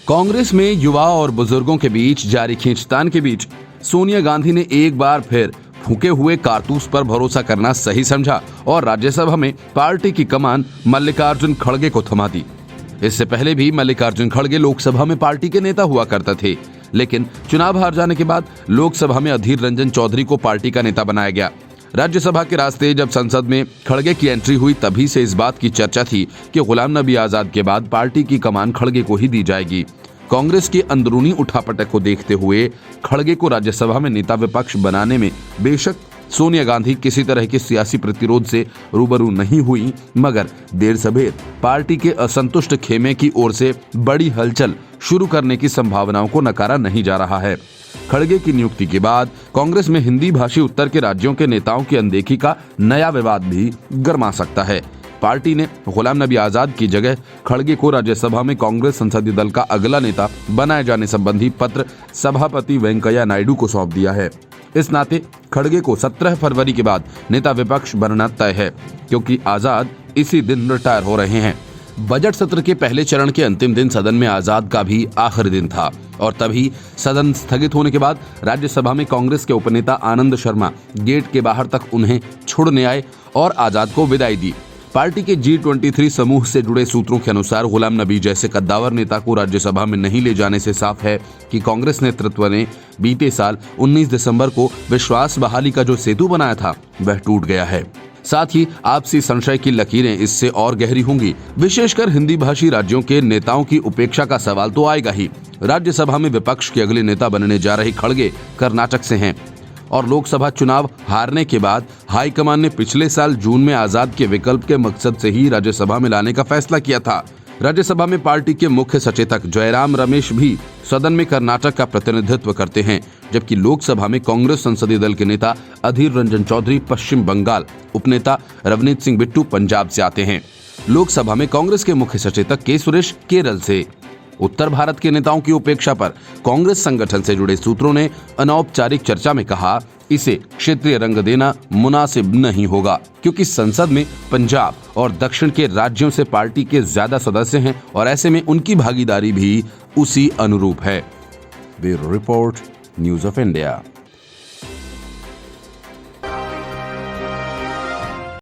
कांग्रेस में युवा और बुजुर्गों के बीच जारी खींचतान के बीच सोनिया गांधी ने एक बार फिर फूके हुए कारतूस पर भरोसा करना सही समझा और राज्यसभा में पार्टी की कमान मल्लिकार्जुन खड़गे को थमा दी। इससे पहले भी मल्लिकार्जुन खड़गे लोकसभा में पार्टी के नेता हुआ करते थे, लेकिन चुनाव हार जाने के बाद लोकसभा में अधीर रंजन चौधरी को पार्टी का नेता बनाया गया। राज्यसभा के रास्ते जब संसद में खड़गे की एंट्री हुई, तभी से इस बात की चर्चा थी कि गुलाम नबी आजाद के बाद पार्टी की कमान खड़गे को ही दी जाएगी। कांग्रेस की अंदरूनी उठापटक को देखते हुए खड़गे को राज्यसभा में नेता विपक्ष बनाने में बेशक सोनिया गांधी किसी तरह के सियासी प्रतिरोध से रूबरू नहीं हुई, मगर देर सबेर पार्टी के असंतुष्ट खेमे की ओर से बड़ी हलचल शुरू करने की संभावनाओं को नकारा नहीं जा रहा है। खड़गे की नियुक्ति के बाद कांग्रेस में हिंदी भाषी उत्तर के राज्यों के नेताओं की अनदेखी का नया विवाद भी गर्मा सकता है। पार्टी ने गुलाम नबी आजाद की जगह खड़गे को राज्यसभा में कांग्रेस संसदीय दल का अगला नेता बनाए जाने संबंधी पत्र सभापति वेंकैया नायडू को सौंप दिया है। इस नाते खड़गे को 17 फरवरी के बाद नेता विपक्ष बनना तय है, क्योंकि आजाद इसी दिन रिटायर हो रहे हैं। बजट सत्र के पहले चरण के अंतिम दिन सदन में आजाद का भी आखिरी दिन था और तभी सदन स्थगित होने के बाद राज्यसभा में कांग्रेस के उपनेता आनंद शर्मा गेट के बाहर तक उन्हें छोड़ने आए और आजाद को विदाई दी। पार्टी के G23 समूह से जुड़े सूत्रों के अनुसार गुलाम नबी जैसे कद्दावर नेता को राज्यसभा में नहीं ले जाने से साफ है कि कांग्रेस नेतृत्व ने बीते साल 19 दिसंबर को विश्वास बहाली का जो सेतु बनाया था वह टूट गया है। साथ ही आपसी संशय की लकीरें इससे और गहरी होंगी। विशेषकर हिंदी भाषी राज्यों के नेताओं की उपेक्षा का सवाल तो आएगा ही। राज्यसभा में विपक्ष के अगले नेता बनने जा रहे खड़गे कर्नाटक से हैं और लोकसभा चुनाव हारने के बाद हाईकमान ने पिछले साल जून में आजाद के विकल्प के मकसद से ही राज्यसभा में लाने का फैसला किया था। राज्यसभा में पार्टी के मुख्य सचेतक जयराम रमेश भी सदन में कर्नाटक का प्रतिनिधित्व करते हैं, जबकि लोकसभा में कांग्रेस संसदीय दल के नेता अधीर रंजन चौधरी पश्चिम बंगाल, उपनेता रवनीत सिंह बिट्टू पंजाब से आते हैं। लोकसभा में कांग्रेस के मुख्य सचेतक के सुरेश केरल से। उत्तर भारत के नेताओं की उपेक्षा पर कांग्रेस संगठन से जुड़े सूत्रों ने अनौपचारिक चर्चा में कहा, इसे क्षेत्रीय रंग देना मुनासिब नहीं होगा, क्योंकि संसद में पंजाब और दक्षिण के राज्यों से पार्टी के ज्यादा सदस्य हैं और ऐसे में उनकी भागीदारी भी उसी अनुरूप है। Bureau report, news of India.